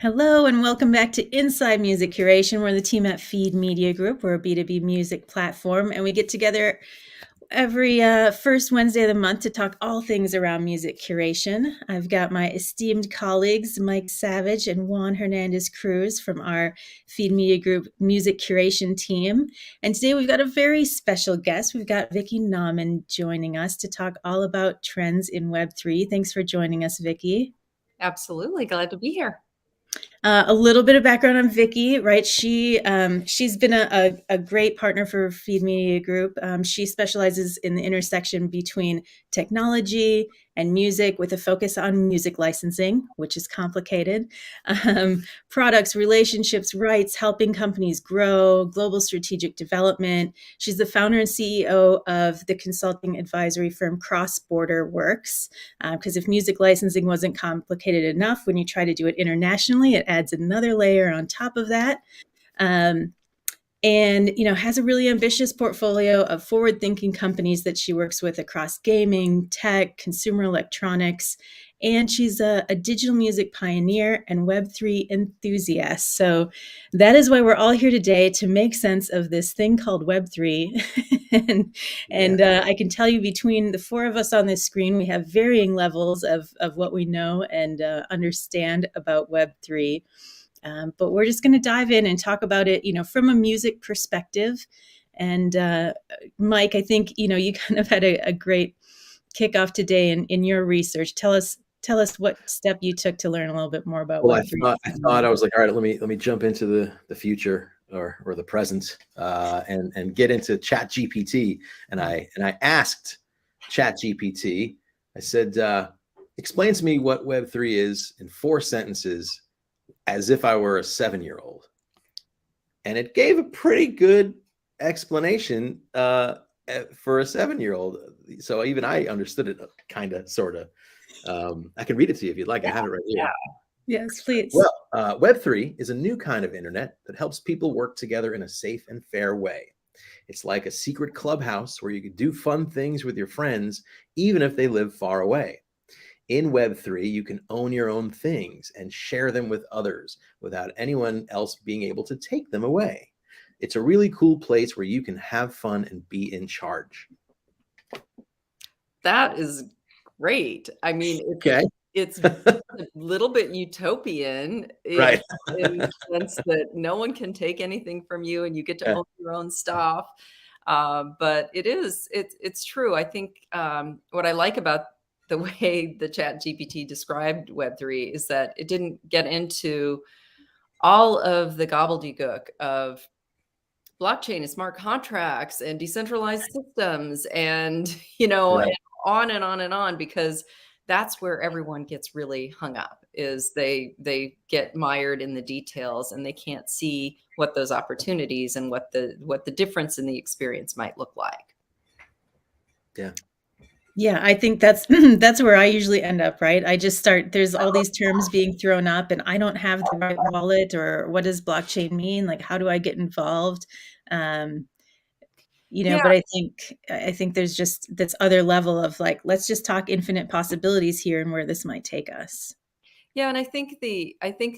Hello and welcome back to Inside Music Curation. We're the team at Feed Media Group. We're a B2B music platform, and we get together every first Wednesday of the month to talk all things around music curation. I've got my esteemed colleagues, Mike Savage and Juan Hernandez Cruz from our Feed Media Group music curation team. And today we've got a very special guest. We've got Vickie Nauman joining us to talk all about trends in Web3. Thanks for joining us, Vickie. Absolutely. Glad to be here. A little bit of background on Vickie, right? She's been a great partner for Feed Media Group. She specializes in the intersection between technology and music with a focus on music licensing, which is complicated, products, relationships, rights, helping companies grow, global strategic development. She's the founder and CEO of the consulting advisory firm CrossBorderWorks, because if music licensing wasn't complicated enough, when you try to do it internationally, it adds another layer on top of that. And has a really ambitious portfolio of forward-thinking companies that she works with across gaming, tech, consumer electronics, and she's a digital music pioneer and Web3 enthusiast. So that is why we're all here today, to make sense of this thing called Web3. and I can tell you, between the four of us on this screen, we have varying levels of what we know and understand about Web3. But we're just going to dive in and talk about it, from a music perspective. And Mike, I think, you kind of had a great kickoff today in your research. Tell us what step you took to learn a little bit more about Web3. I thought I was like, all right, let me jump into the future or the present and get into Chat GPT. And I asked Chat GPT, I said, explain to me what Web3 is in 4 sentences, as if I were a 7-year-old. And it gave a pretty good explanation for a 7-year-old. So even I understood it, kind of, sort of. I can read it to you if you'd like. I have it right here. Yes, please. Well, Web3 is a new kind of internet that helps people work together in a safe and fair way. It's like a secret clubhouse where you can do fun things with your friends, even if they live far away. In Web3, you can own your own things and share them with others without anyone else being able to take them away. It's a really cool place where you can have fun and be in charge. That is great. I mean, it's a little bit utopian, right? In the sense that no one can take anything from you and you get to own your own stuff. But it's true. I think what I like about the way the Chat GPT described Web3 is that it didn't get into all of the gobbledygook of blockchain and smart contracts and decentralized systems and, Right. and on and on and on, because that's where everyone gets really hung up, is they get mired in the details and they can't see what those opportunities and what the difference in the experience might look like. Yeah, I think that's where I usually end up, right? I just start, there's all these terms being thrown up and I don't have the right wallet, or what does blockchain mean? Like, how do I get involved? But I think there's just this other level of like, let's just talk infinite possibilities here and where this might take us. Yeah, and I think the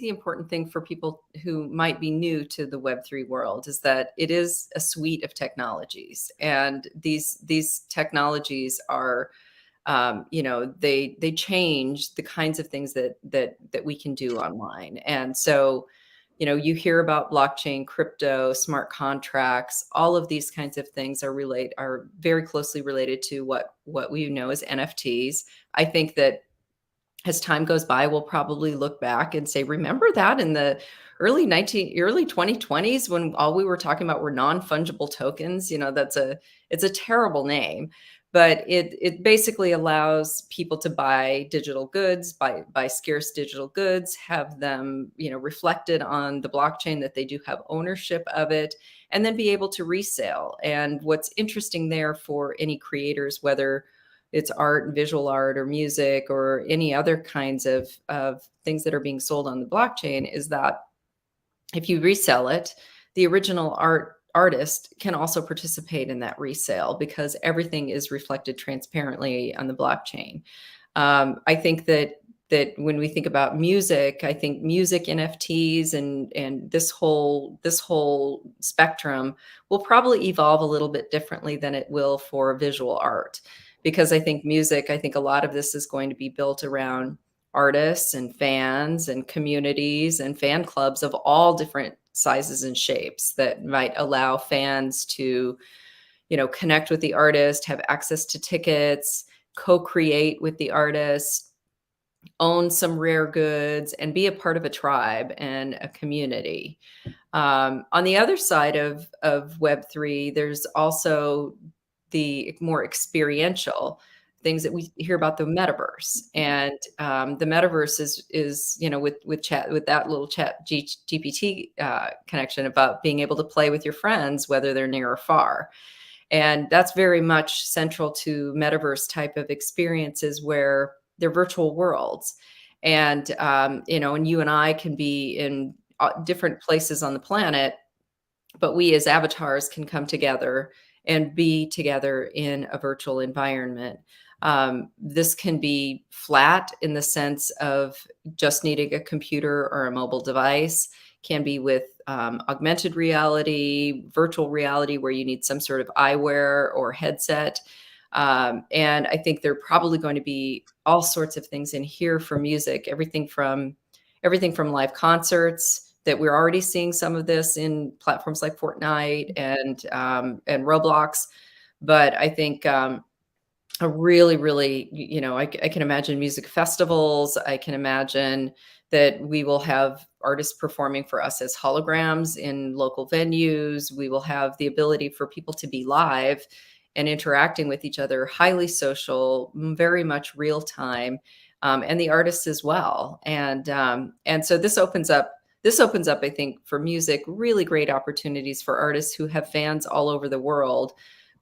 important thing for people who might be new to the Web3 world is that it is a suite of technologies, and these technologies are, they change the kinds of things that we can do online. And so, you hear about blockchain, crypto, smart contracts, all of these kinds of things are very closely related to what we know as NFTs. I think that as time goes by, we'll probably look back and say, remember that in the early 2020s when all we were talking about were non-fungible tokens? It's a terrible name, but it basically allows people to buy digital goods, buy scarce digital goods, have them, reflected on the blockchain that they do have ownership of it, and then be able to resell. And what's interesting there for any creators, whether it's art, visual art, or music, or any other kinds of things that are being sold on the blockchain, is that if you resell it, the original artist can also participate in that resale because everything is reflected transparently on the blockchain. I think that that when we think about music, I think music NFTs and this whole spectrum will probably evolve a little bit differently than it will for visual art. Because I think music, I think a lot of this is going to be built around artists and fans and communities and fan clubs of all different sizes and shapes that might allow fans to, connect with the artist, have access to tickets, co-create with the artist, own some rare goods, and be a part of a tribe and a community. On the other side of Web3, there's also the more experiential things that we hear about, the metaverse. And the metaverse is with that little chat GPT connection about being able to play with your friends, whether they're near or far. And that's very much central to metaverse type of experiences where they're virtual worlds. And, and you and I can be in different places on the planet, but we as avatars can come together and be together in a virtual environment. This can be flat in the sense of just needing a computer or a mobile device, can be with augmented reality, virtual reality, where you need some sort of eyewear or headset. And I think there are probably going to be all sorts of things in here for music, everything from live concerts, that we're already seeing some of this in platforms like Fortnite and Roblox. But I think a really, really, I can imagine music festivals. I can imagine that we will have artists performing for us as holograms in local venues. We will have the ability for people to be live and interacting with each other, highly social, very much real time, and the artists as well. And so this opens up, I think, for music, really great opportunities for artists who have fans all over the world,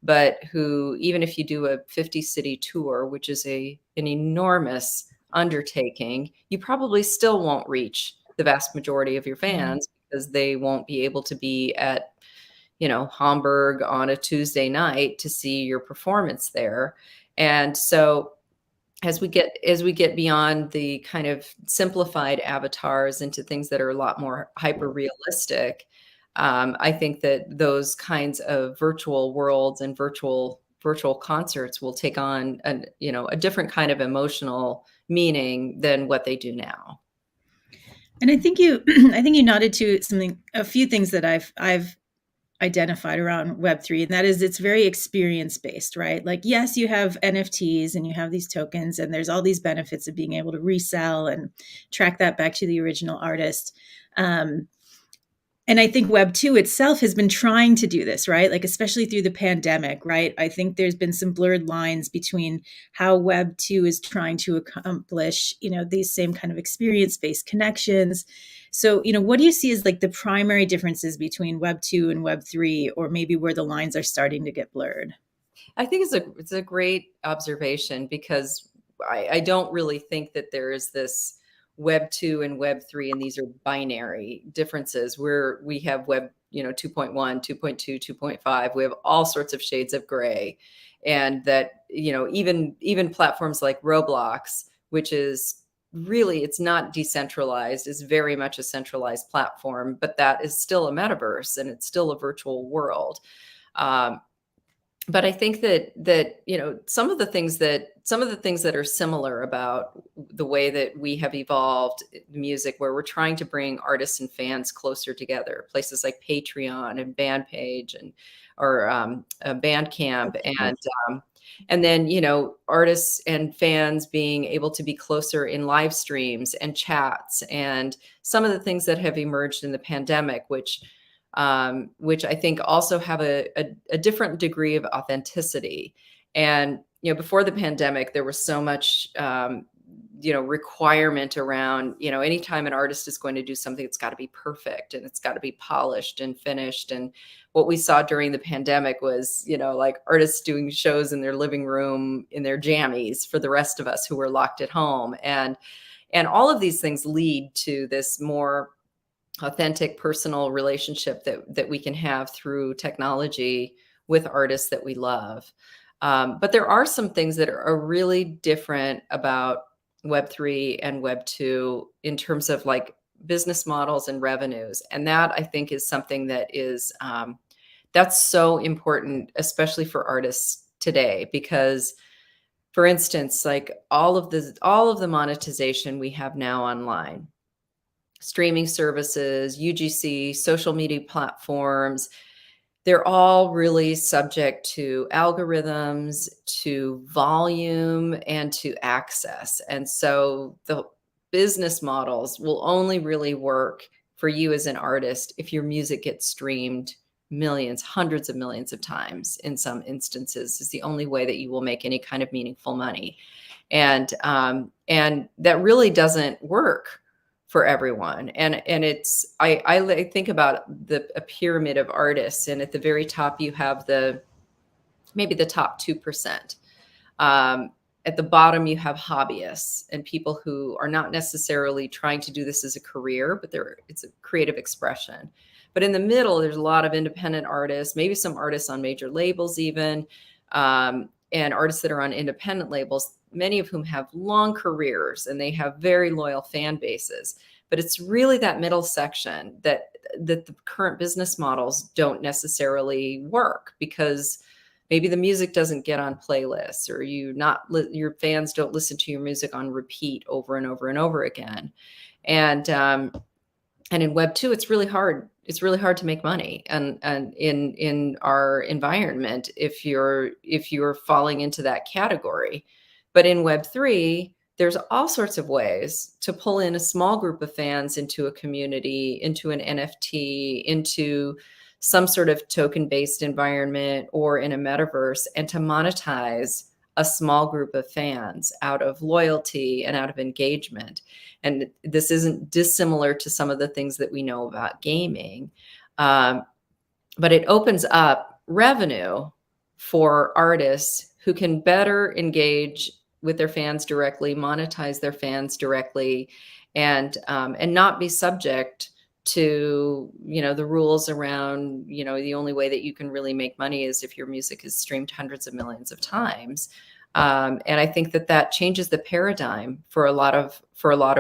but who, even if you do a 50-city tour, which is an enormous undertaking, you probably still won't reach the vast majority of your fans because they won't be able to be at, Hamburg on a Tuesday night to see your performance there. And so as we get beyond the kind of simplified avatars into things that are a lot more hyper realistic, I think that those kinds of virtual worlds and virtual concerts will take on a different kind of emotional meaning than what they do now. And I think you nodded to a few things that I've identified around Web3, and that is it's very experience based, right? Like, yes, you have NFTs and you have these tokens, and there's all these benefits of being able to resell and track that back to the original artist. And I think Web2 itself has been trying to do this, right? Like, especially through the pandemic, right? I think there's been some blurred lines between how Web2 is trying to accomplish, these same kind of experience-based connections. So, what do you see as like the primary differences between Web2 and Web3, or maybe where the lines are starting to get blurred? I think it's a great observation, because I don't really think that there is this Web 2 and Web 3, and these are binary differences where we have Web 2.1, 2.2, 2.5. We have all sorts of shades of gray. And that, even platforms like Roblox, which is really, it's not decentralized, is very much a centralized platform, but that is still a metaverse and it's still a virtual world. But I think that some of the things that are similar about the way that we have evolved music, where we're trying to bring artists and fans closer together, places like Patreon and Bandpage or Bandcamp, and then artists and fans being able to be closer in live streams and chats, and some of the things that have emerged in the pandemic, which I think also have a different degree of authenticity. And, before the pandemic, there was so much, requirement around, anytime an artist is going to do something, it's got to be perfect and it's got to be polished and finished. And what we saw during the pandemic was, like artists doing shows in their living room in their jammies for the rest of us who were locked at home. And all of these things lead to this more authentic personal relationship that we can have through technology with artists that we love. But there are some things that are really different about Web3 and Web2 in terms of like business models and revenues. And that I think is something that is, that's so important, especially for artists today, because for instance, like all of the monetization we have now online, streaming services, UGC, social media platforms, they're all really subject to algorithms, to volume, and to access. And so the business models will only really work for you as an artist if your music gets streamed millions, hundreds of millions of times in some instances, is the only way that you will make any kind of meaningful money. And that really doesn't work for everyone. And it's, I think about a pyramid of artists, and at the very top you have maybe the top 2%. At the bottom you have hobbyists and people who are not necessarily trying to do this as a career, but it's a creative expression. But in the middle, there's a lot of independent artists, maybe some artists on major labels even, and artists that are on independent labels, many of whom have long careers and they have very loyal fan bases. But it's really that middle section that the current business models don't necessarily work, because maybe the music doesn't get on playlists, or your fans don't listen to your music on repeat over and over and over again. And in Web2, it's really hard. It's really hard to make money, and in our environment, if you're falling into that category. But in Web3, there's all sorts of ways to pull in a small group of fans into a community, into an NFT, into some sort of token-based environment, or in a metaverse, and to monetize a small group of fans out of loyalty and out of engagement. And this isn't dissimilar to some of the things that we know about gaming, but it opens up revenue for artists who can better engage with their fans directly, monetize their fans directly, and not be subject to, the rules around, the only way that you can really make money is if your music is streamed hundreds of millions of times. And I think that changes the paradigm for a lot of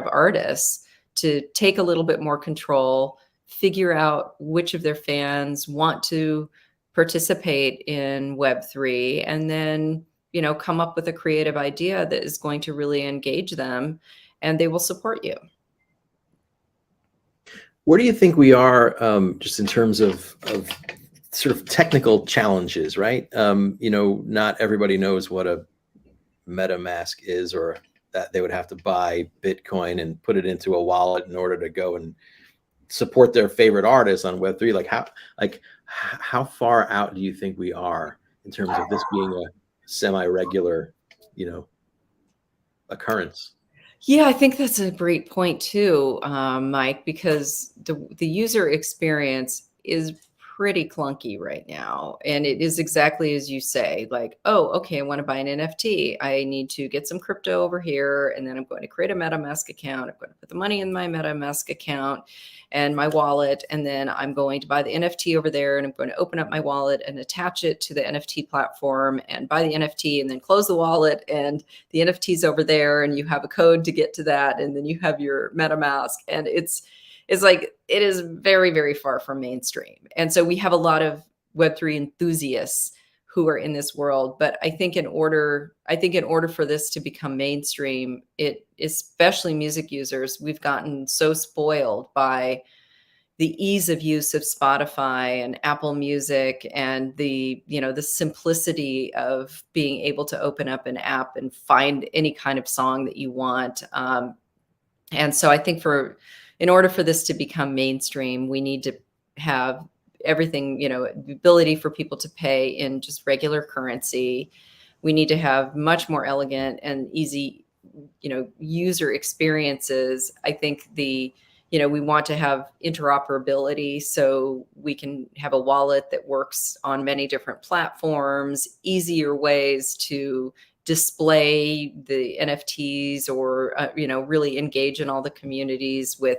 artists to take a little bit more control, figure out which of their fans want to participate in Web3, and then, come up with a creative idea that is going to really engage them, and they will support you. Where do you think we are, just in terms of sort of technical challenges, right? Not everybody knows what a MetaMask is, or that they would have to buy Bitcoin and put it into a wallet in order to go and support their favorite artists on Web3. How far out do you think we are in terms of this being a semi-regular, occurrence? Yeah, I think that's a great point too, Mike, because the user experience is pretty clunky right now. And it is exactly as you say, like, oh, okay, I want to buy an NFT. I need to get some crypto over here, and then I'm going to create a MetaMask account. I'm going to put the money in my MetaMask account and my wallet, and then I'm going to buy the NFT over there, and I'm going to open up my wallet and attach it to the NFT platform and buy the NFT, and then close the wallet, and the NFT's over there, and you have a code to get to that, and then you have your MetaMask. And it's like, it is very, very far from mainstream. And so we have a lot of Web3 enthusiasts who are in this world. But I think in order for this to become mainstream, especially music users, we've gotten so spoiled by the ease of use of Spotify and Apple Music, and the simplicity of being able to open up an app and find any kind of song that you want. And so I think in order for this to become mainstream, we need to have everything, the ability for people to pay in just regular currency. We need to have much more elegant and easy, user experiences. I think we want to have interoperability, so we can have a wallet that works on many different platforms, easier ways to display the NFTs, or, really engage in all the communities with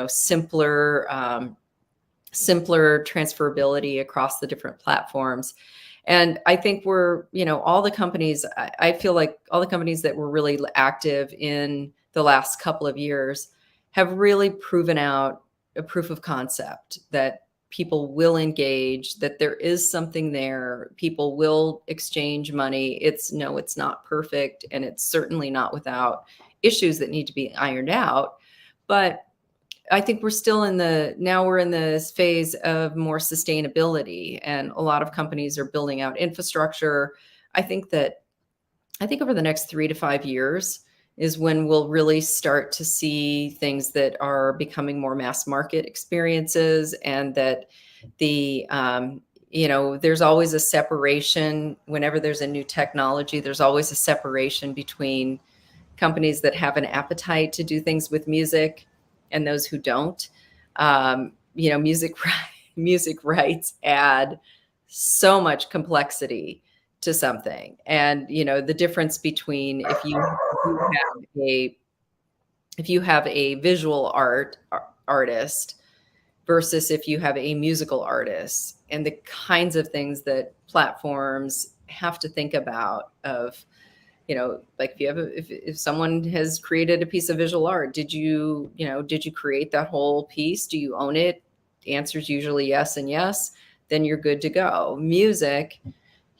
simpler transferability across the different platforms. And I think we're, all the companies, I feel like all the companies that were really active in the last couple of years have really proven out a proof of concept that people will engage, that there is something there. People will exchange money. It's not perfect. And it's certainly not without issues that need to be ironed out. But I think we're in this phase of more sustainability, and a lot of companies are building out infrastructure. I think over the next 3 to 5 years is when we'll really start to see things that are becoming more mass market experiences, and that there's always a separation whenever there's a new technology. There's always a separation between companies that have an appetite to do things with music and those who don't. Music rights add so much complexity to something. And, the difference between if you have a visual artist versus if you have a musical artist, and the kinds of things that platforms have to think about of, like if someone has created a piece of visual art, did you create that whole piece? Do you own it? The answer is usually yes and yes. Then you're good to go. Music,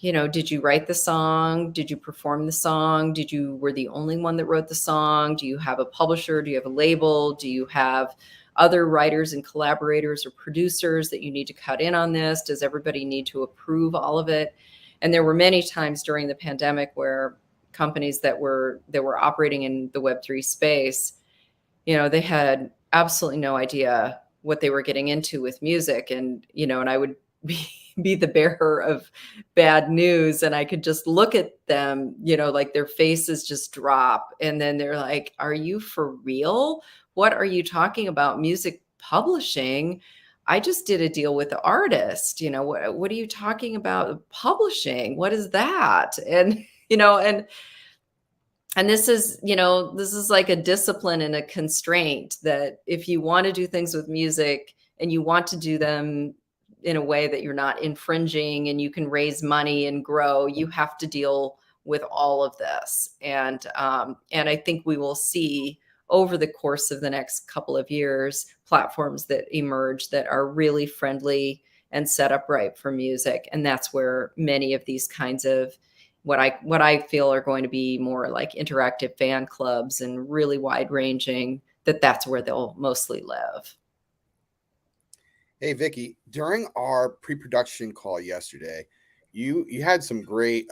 did you write the song? Did you perform the song? Were the only one that wrote the song? Do you have a publisher? Do you have a label? Do you have other writers and collaborators or producers that you need to cut in on this? Does everybody need to approve all of it? And there were many times during the pandemic where companies that were operating in the Web3 space, they had absolutely no idea what they were getting into with music. And, and I would be the bearer of bad news, and I could just look at them, like their faces just drop. And then they're like, are you for real? What are you talking about? Music publishing? I just did a deal with the artist. What are you talking about? Publishing? What is that? And, and this is like a discipline and a constraint that if you want to do things with music and you want to do them in a way that you're not infringing and you can raise money and grow, you have to deal with all of this. And I think we will see over the course of the next couple of years, platforms that emerge that are really friendly and set up right for music. And that's where many of these kinds of what I feel are going to be more like interactive fan clubs and really wide ranging, that's where they'll mostly live. Hey, Vickie, during our pre-production call yesterday, you had some great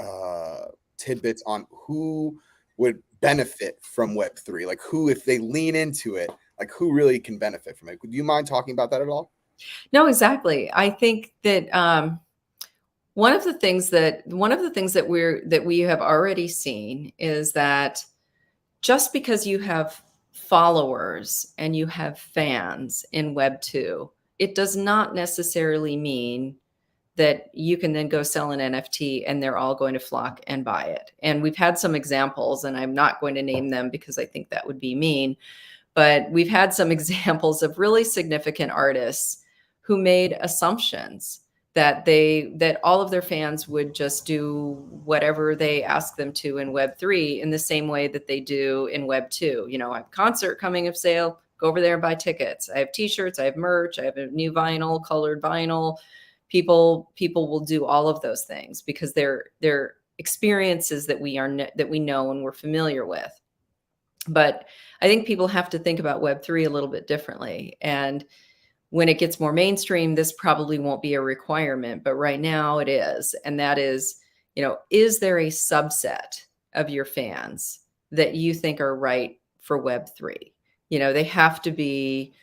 tidbits on who would benefit from Web3, like who, if they lean into it, like who really can benefit from it. Do you mind talking about that at all? No, exactly. I think that one of the things that we have already seen is that just because you have followers and you have fans in Web 2, it does not necessarily mean that you can then go sell an NFT and they're all going to flock and buy it. And we've had some examples, and I'm not going to name them because I think that would be mean, but we've had some examples of really significant artists who made assumptions that all of their fans would just do whatever they ask them to in Web3 in the same way that they do in Web 2. I have a concert coming of sale, go over there and buy tickets. I have t-shirts, I have merch, I have a new vinyl, colored vinyl. People will do all of those things because they're experiences that we know and we're familiar with. But I think people have to think about Web3 a little bit differently. And when it gets more mainstream, this probably won't be a requirement, but right now it is. And that is, is there a subset of your fans that you think are right for Web3? They have to be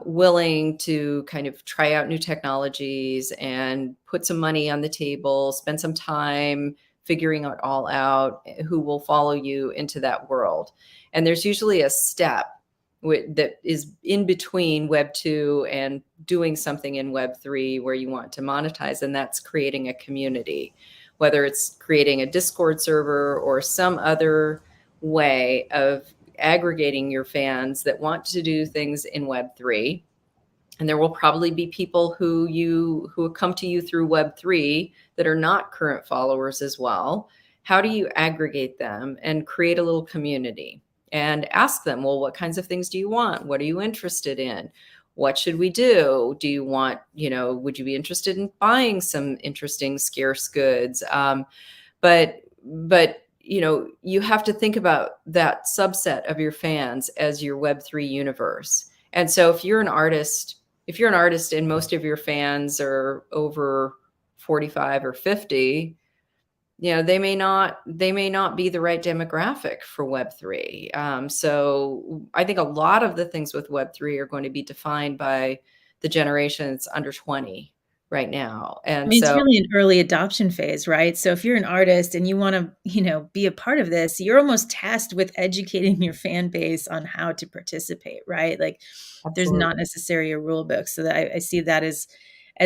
willing to kind of try out new technologies and put some money on the table, spend some time figuring it all out, who will follow you into that world. And there's usually a step that is in between Web 2 and doing something in Web 3 where you want to monetize, and that's creating a community, whether it's creating a Discord server or some other way of aggregating your fans that want to do things in Web 3 And there will probably be people who come to you through Web3 that are not current followers as well. How do you aggregate them and create a little community and ask them, well, what kinds of things do you want? What are you interested in? What should we do? Do you want, would you be interested in buying some interesting scarce goods? But you have to think about that subset of your fans as your Web3 universe. And so if you're an artist and most of your fans are over 45 or 50, they may not be the right demographic for Web3. So I think a lot of the things with Web3 are going to be defined by the generation that's under 20 right now. And It's really an early adoption phase, right? So if you're an artist and you want to, be a part of this, you're almost tasked with educating your fan base on how to participate, right? Like there's not necessarily a rule book. So that I see that as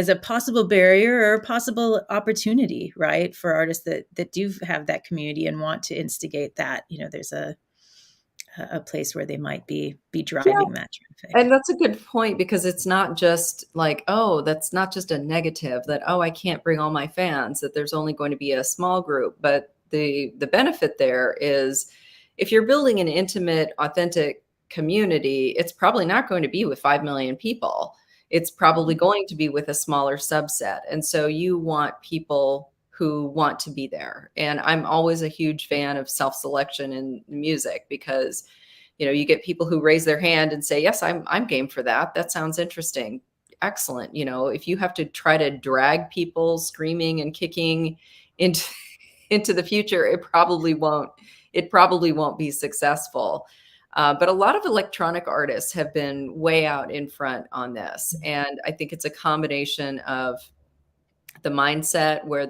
a possible barrier or a possible opportunity, right? For artists that do have that community and want to instigate that, there's a place where they might be driving that traffic. And that's a good point, because it's not just like, that's not just a negative that, I can't bring all my fans, that there's only going to be a small group. But the benefit there is if you're building an intimate, authentic community, it's probably not going to be with 5 million people. It's probably going to be with a smaller subset. And so you want people who want to be there. And I'm always a huge fan of self-selection in music, because, you get people who raise their hand and say, yes, I'm game for that. That sounds interesting. Excellent. If you have to try to drag people screaming and kicking into the future, it probably won't be successful. But a lot of electronic artists have been way out in front on this. And I think it's a combination of the mindset where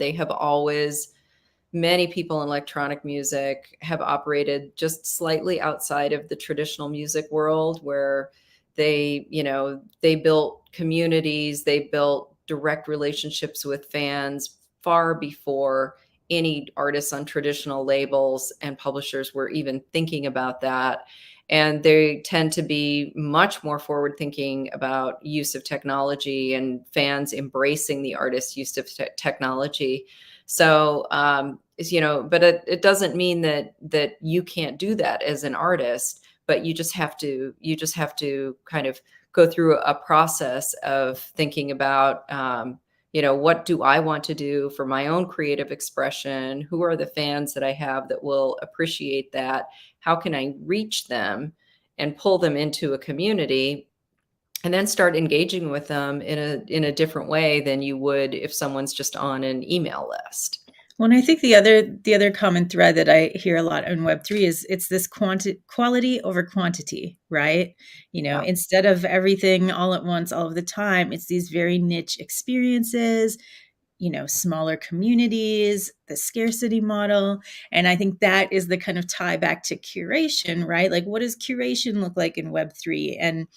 many people in electronic music have operated just slightly outside of the traditional music world, where they built communities, they built direct relationships with fans far before any artists on traditional labels and publishers were even thinking about that. And they tend to be much more forward thinking about use of technology and fans embracing the artist's use of technology. So, but it doesn't mean that you can't do that as an artist, but you just have to kind of go through a process of thinking about, what do I want to do for my own creative expression? Who are the fans that I have that will appreciate that? How can I reach them and pull them into a community, and then start engaging with them in a different way than you would if someone's just on an email list? Well, and I think the other common thread that I hear a lot in Web3 is it's this quality over quantity, right? Instead of everything all at once, all of the time, it's these very niche experiences, smaller communities, the scarcity model. And I think that is the kind of tie back to curation, right? Like, what does curation look like in Web3?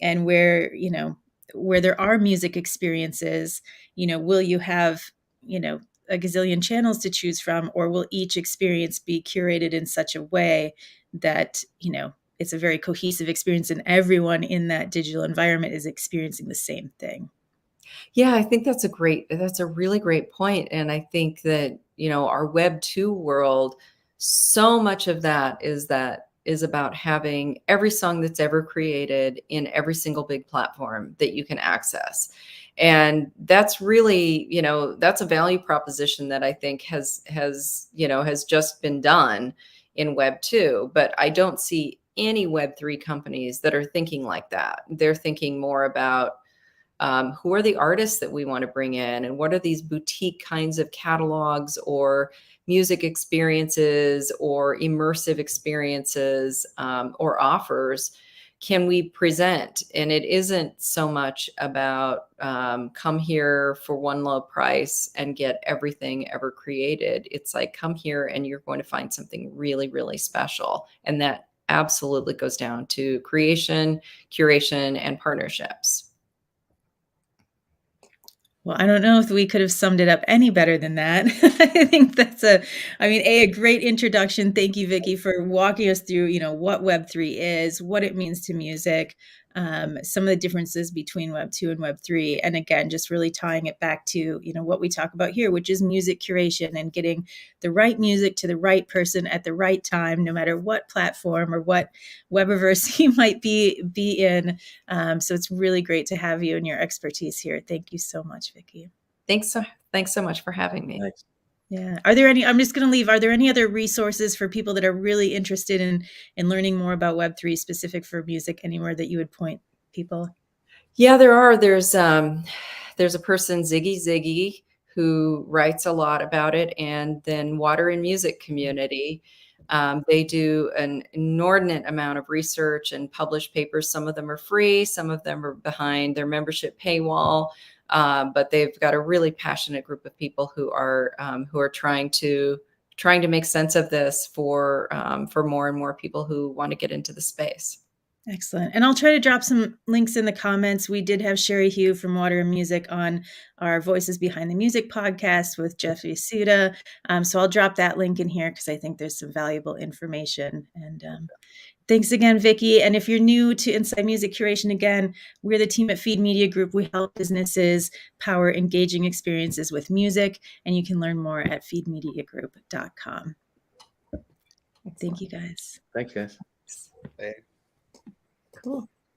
And where there are music experiences, will you have, a gazillion channels to choose from, or will each experience be curated in such a way that, it's a very cohesive experience and everyone in that digital environment is experiencing the same thing? Yeah, I think that's a really great point. And I think that, our Web 2 world, so much of that is about having every song that's ever created in every single big platform that you can access. And that's really, that's a value proposition that I think has just been done in Web 2, but I don't see any Web 3 companies that are thinking like that. They're thinking more about, who are the artists that we want to bring in, and what are these boutique kinds of catalogs or music experiences or immersive experiences, or offers can we present? And it isn't so much about come here for one low price and get everything ever created. It's like, come here and you're going to find something really, really special. And that absolutely goes down to creation, curation, and partnerships. Well, I don't know if we could have summed it up any better than that. I think that's a great introduction. Thank you, Vickie, for walking us through, what Web3 is, what it means to music, some of the differences between Web 2 and Web 3. And again, just really tying it back to, what we talk about here, which is music curation and getting the right music to the right person at the right time, no matter what platform or what Webiverse you might be in. So it's really great to have you and your expertise here. Thank you so much, Vickie. Thanks so much for having me. Thanks. Yeah. Are there any other resources for people that are really interested in learning more about Web3 specific for music, anywhere that you would point people? Yeah, there are. There's a person, Ziggy, who writes a lot about it, and then Water and Music Community. They do an inordinate amount of research and publish papers. Some of them are free, some of them are behind their membership paywall. But they've got a really passionate group of people who are trying to make sense of this for more and more people who want to get into the space. Excellent. And I'll try to drop some links in the comments. We did have Sherry Hugh from Water and Music on our Voices Behind the Music podcast with Jeff Yasuda. So I'll drop that link in here because I think there's some valuable information. And thanks again, Vickie. And if you're new to Inside Music Curation, again, we're the team at Feed Media Group. We help businesses power engaging experiences with music, and you can learn more at feedmediagroup.com. Thank you, guys. Thanks, guys. Hey. Cool.